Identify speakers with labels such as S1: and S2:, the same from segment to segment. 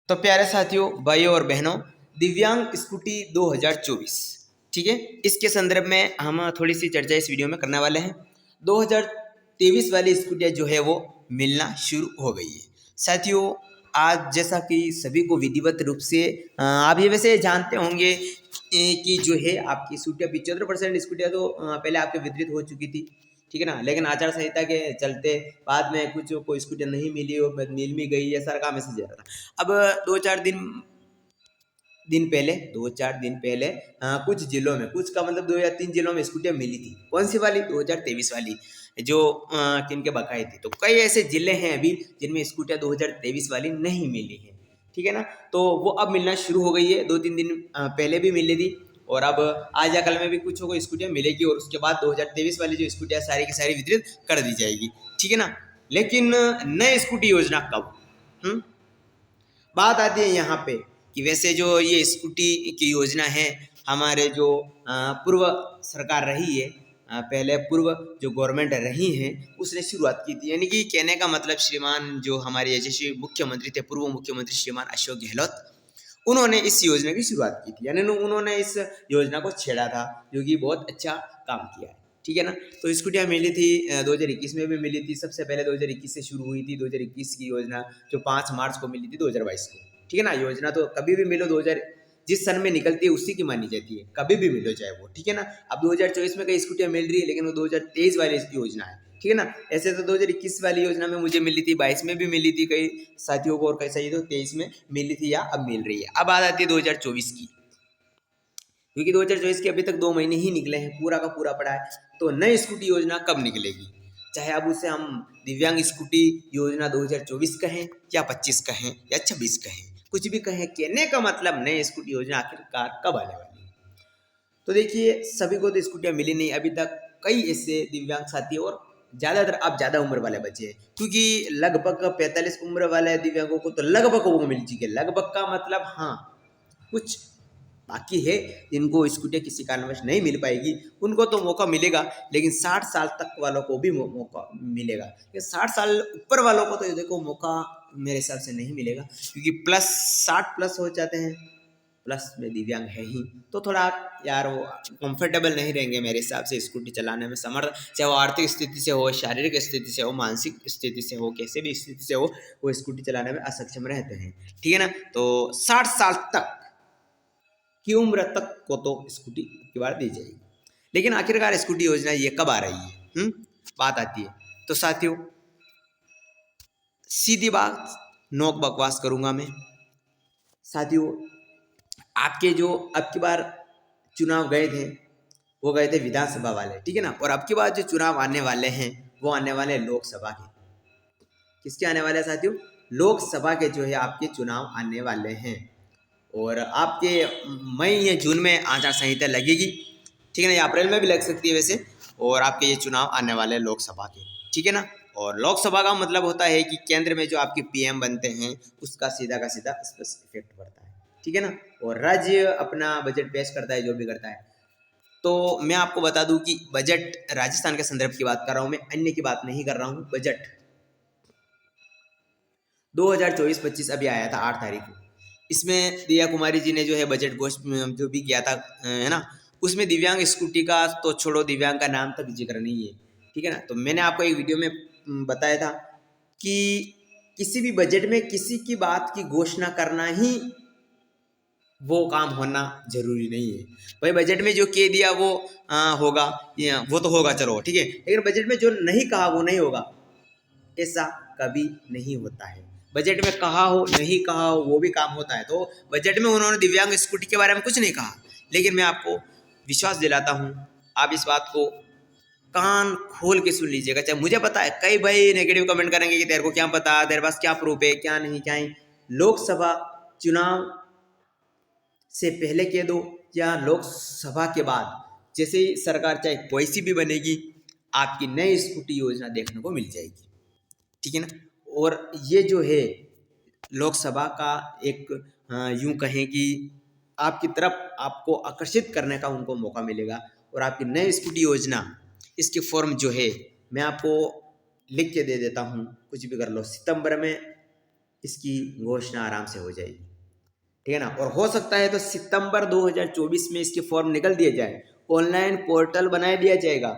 S1: तो प्यारे साथियों, भाइयों और बहनों, दिव्यांग स्कूटी 2024, ठीक है, इसके संदर्भ में हम थोड़ी सी चर्चा इस वीडियो में करने वाले हैं। 2023 वाली स्कूटियाँ जो है वो मिलना शुरू हो गई है साथियों। आज जैसा कि सभी को विधिवत रूप से आप ये वैसे जानते होंगे कि जो है आपकी स्कूटियाँ 75% स्कूटियाँ तो पहले आपके वितरित हो चुकी थी, ठीक है ना। लेकिन आचार संहिता के चलते बाद में कुछ कोई स्कूटियाँ नहीं मिली और मिल भी गई, ऐसा का मैसेज आ रहा था। अब 2-4 दिन पहले कुछ जिलों में, कुछ का मतलब 2 या 3 जिलों में स्कूटियाँ मिली थी। कौन सी वाली? 2023 वाली, जो किनके बकाए थी। तो कई ऐसे जिले हैं अभी जिनमें स्कूटियाँ 2023 वाली नहीं मिली है, ठीक है ना। तो वो अब मिलना शुरू हो गई है। 2-3 दिन पहले भी मिली थी और अब आज या कल में भी कुछ को स्कूटियाँ मिलेगी और उसके बाद 2023 वाली जो स्कूटियाँ सारी की सारी वितरित कर दी जाएगी, ठीक है ना। लेकिन नए स्कूटी योजना कब? बात आती है यहाँ पे कि वैसे जो ये स्कूटी की योजना है, हमारे जो पूर्व सरकार रही है, पहले पूर्व जो गवर्नमेंट रही है, उसने शुरुआत की थी। यानी कि कहने का मतलब श्रीमान जो हमारे यशस्वी मुख्यमंत्री थे, पूर्व मुख्यमंत्री श्रीमान अशोक गहलोत, उन्होंने इस योजना की शुरुआत की थी। यानी उन्होंने इस योजना को छेड़ा था, जो कि बहुत अच्छा काम किया है, ठीक है ना। तो स्कूटियाँ मिली थी 2021 में भी मिली थी। सबसे पहले 2021 से शुरू हुई थी। 2021 की योजना जो 5 मार्च को मिली थी 2022 को, ठीक है ना। योजना तो कभी भी मिलो, 2000 जिस सन में निकलती है उसी की मानी जाती है, कभी भी मिलो चाहे वो, ठीक है ना। अब 2024 में कई स्कूटियाँ मिल रही है, लेकिन वो 2023 वाली योजना है, ठीक है ना। ऐसे तो 2021 वाली योजना में मुझे मिली थी, 22 में भी मिली थी कई साथियों को, और कई सही तो 23 में मिली थी या अब मिल रही है। अब बात आती है 2024 की, क्योंकि 2024 के अभी तक 2 महीने ही निकले हैं, पूरा का पूरा पड़ा है। तो नई स्कूटी योजना कब निकलेगी? चाहे अब उसे हम दिव्यांग स्कूटी योजना 2024 कहें या 25 कहें या 26 कहें, कुछ भी कहें, कहने का मतलब नई स्कूटी योजना आखिरकार कब आने वाली है। तो देखिए, सभी को तो स्कूटियाँ मिली नहीं अभी तक। कई ऐसे दिव्यांग साथी और ज़्यादातर अब ज़्यादा उम्र वाले बच्चे हैं, क्योंकि लगभग 45 उम्र वाले दिव्यांगों को तो लगभग वो मिल चुकी है। लगभग का मतलब हाँ, कुछ बाकी है जिनको स्कूटियाँ किसी कारणवश नहीं मिल पाएगी, उनको तो मौका मिलेगा। लेकिन 60 साल तक वालों को भी मौका मिलेगा। ये 60 साल ऊपर वालों को तो ये देखो मौका मेरे हिसाब से नहीं मिलेगा, क्योंकि प्लस 60 प्लस हो जाते हैं, प्लस में दिव्यांग है ही, तो थोड़ा यार वो कंफर्टेबल नहीं रहेंगे मेरे हिसाब से स्कूटी चलाने में। समर्थ, चाहे वो आर्थिक स्थिति से हो, शारीरिक स्थिति से हो, मानसिक स्थिति से हो, कैसे भी स्थिति से हो, वो स्कूटी चलाने में असक्षम रहते हैं, ठीक है ना। तो 60 साल तक की उम्र तक को तो स्कूटी की बार दी जाएगी। लेकिन आखिरकार स्कूटी योजना ये कब आ रही है? बात आती है। तो साथियों, सीधी बात, नोक बकवास करूंगा मैं साथियों। आपके जो अब की बार चुनाव गए थे, वो गए थे विधानसभा वाले, ठीक है ना। और अब की बार जो चुनाव आने वाले हैं, वो आने वाले लोकसभा के। किसके आने वाले हैं साथियों? लोकसभा के जो है आपके चुनाव आने वाले हैं। और आपके मई या जून में आचार संहिता लगेगी, ठीक है ना, या अप्रैल में भी लग सकती है वैसे। और आपके ये चुनाव आने वाले हैं लोकसभा के, ठीक है ना। और लोकसभा का मतलब होता है कि केंद्र में जो आपके पीएम बनते हैं, उसका सीधा का सीधा इस पर इफेक्ट पड़ता है, ठीक है ना। और राज्य अपना बजट पेश करता है, जो भी करता है। तो मैं आपको बता दूं कि बजट राजस्थान के संदर्भ की बात कर रहा हूं मैं, अन्य की बात नहीं कर रहा हूं। बजट 2024-25 अभी आया था 8 तारीख को। इसमें दिया कुमारी जी ने जो है बजट घोषित जो भी किया था, है ना, उसमें दिव्यांग स्कूटी का तो छोड़ो, दिव्यांग का नाम तक जिक्र नहीं है, ठीक है ना। तो मैंने आपको एक वीडियो में बताया था कि किसी भी बजट में किसी की बात की घोषणा करना ही वो काम होना जरूरी नहीं है। भाई बजट में जो कह दिया वो होगा, वो तो होगा, चलो ठीक है। लेकिन बजट में जो नहीं कहा वो नहीं होगा, ऐसा कभी नहीं होता है। बजट में कहा हो नहीं कहा हो वो भी काम होता है। तो बजट में उन्होंने दिव्यांग स्कूटी के बारे में कुछ नहीं कहा, लेकिन मैं आपको विश्वास दिलाता हूँ, आप इस बात को कान खोल के सुन लीजिएगा। चाहे मुझे पता है कई भाई नेगेटिव कमेंट करेंगे कि तेरे को क्या पता, तेरे पास क्या प्रूफ है, क्या नहीं क्या है। लोकसभा चुनाव से पहले कह दो या लोकसभा के बाद, जैसे ही सरकार चाहे कोई सी भी बनेगी, आपकी नई स्कूटी योजना देखने को मिल जाएगी, ठीक है ना। और ये जो है लोकसभा का एक यूं कहें कि आपकी तरफ आपको आकर्षित करने का उनको मौका मिलेगा। और आपकी नई स्कूटी योजना, इसकी फॉर्म जो है मैं आपको लिख के दे देता हूँ, कुछ भी कर लो। सितंबर में इसकी घोषणा आराम से हो जाएगी, ठीक है ना। और हो सकता है तो सितंबर 2024 में इसके फॉर्म निकल दिए जाए, ऑनलाइन पोर्टल बना दिया जाएगा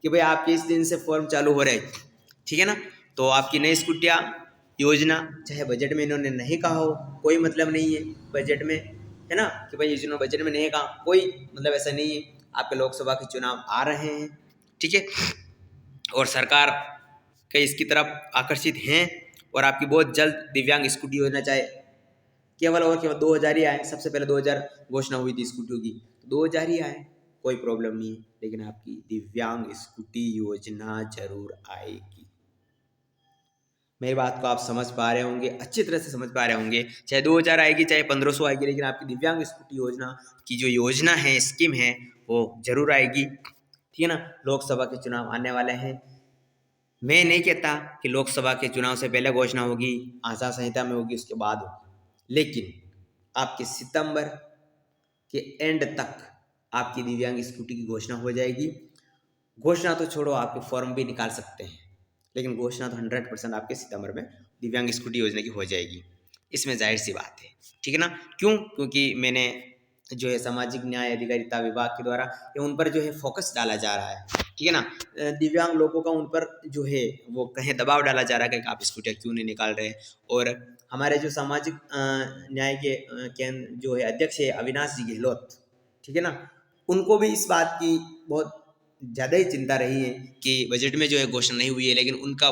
S1: कि भाई आपके इस दिन से फॉर्म चालू हो रहे हैं, ठीक है ना। तो आपकी नई स्कूटियाँ योजना, चाहे बजट में इन्होंने नहीं कहा हो, कोई मतलब नहीं है बजट में, है ना, कि भाई इन्होंने बजट में नहीं कहा, कोई मतलब ऐसा नहीं है। आपके लोकसभा के चुनाव आ रहे हैं, ठीक है, और सरकार के इसकी तरफ आकर्षित हैं, और आपकी बहुत जल्द दिव्यांग स्कूटी योजना, चाहे केवल 2000 ही आए। सबसे पहले 2000 घोषणा हुई थी स्कूटियों की, 2000 ही आए, कोई प्रॉब्लम नहीं है, लेकिन आपकी दिव्यांग स्कूटी योजना जरूर आएगी। मेरी बात को आप समझ पा रहे होंगे, अच्छी तरह से समझ पा रहे होंगे। चाहे 2000 आएगी, चाहे 1500 आएगी, लेकिन आपकी दिव्यांग स्कूटी योजना की जो योजना है, स्कीम है, वो जरूर आएगी, ठीक है ना। लोकसभा के चुनाव आने वाले हैं। मैं नहीं कहता कि लोकसभा के चुनाव से पहले घोषणा होगी, आचार संहिता में होगी, उसके बाद होगी, लेकिन आपके सितंबर के एंड तक आपकी दिव्यांग स्कूटी की घोषणा हो जाएगी। घोषणा तो छोड़ो, आपके फॉर्म भी निकाल सकते हैं, लेकिन घोषणा तो 100% आपके सितंबर में दिव्यांग स्कूटी योजना की हो जाएगी। इसमें जाहिर सी बात है, ठीक है ना। क्यों? क्योंकि मैंने जो है सामाजिक न्याय अधिकारिता विभाग के द्वारा उन पर जो है फोकस डाला जा रहा है, ठीक है ना। दिव्यांग लोगों का उन पर जो है वो कहीं दबाव डाला जा रहा है कि आप स्कूटियाँ क्यों नहीं निकाल रहे। और हमारे जो सामाजिक न्याय के केंद्र जो है अध्यक्ष है अविनाश जी गहलोत, ठीक है ना, उनको भी इस बात की बहुत ज़्यादा ही चिंता रही है कि बजट में जो है घोषणा नहीं हुई है, लेकिन उनका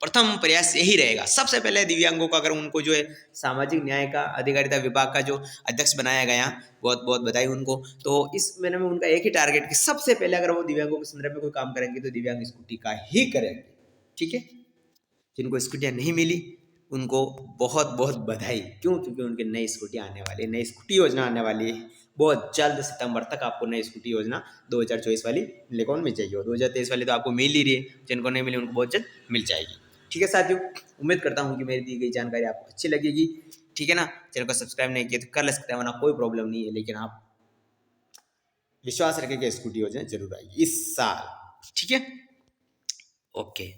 S1: प्रथम प्रयास यही रहेगा, सबसे पहले दिव्यांगों का, अगर उनको जो है सामाजिक न्याय का अधिकारिता विभाग का जो अध्यक्ष बनाया गया, बहुत बहुत बधाई उनको। तो इस महीने में उनका एक ही टारगेट कि सबसे पहले अगर वो दिव्यांगों के संदर्भ में कोई काम करेंगे तो दिव्यांग स्कूटी का ही करेंगे, ठीक है। जिनको स्कूटियाँ नहीं मिली उनको बहुत बहुत बधाई। क्यों? क्योंकि उनकी नई स्कूटी आने वाली है, नई स्कूटी योजना आने वाली है बहुत जल्द। सितंबर तक आपको नई स्कूटी योजना 2024 वाली मिलने को मिल जाएगी, और 2023 वाली तो आपको मिल ही रही है, जिनको नहीं मिली उनको बहुत जल्द मिल जाएगी, ठीक है साथियों। उम्मीद करता हूँ कि मेरी दी गई जानकारी आपको अच्छी लगेगी, ठीक है ना। चैनल को सब्सक्राइब नहीं किया तो कर सकते हैं, वरना कोई प्रॉब्लम नहीं है, लेकिन आप विश्वास रखें कि स्कूटी योजना जरूर आएगी इस साल, ठीक है। ओके।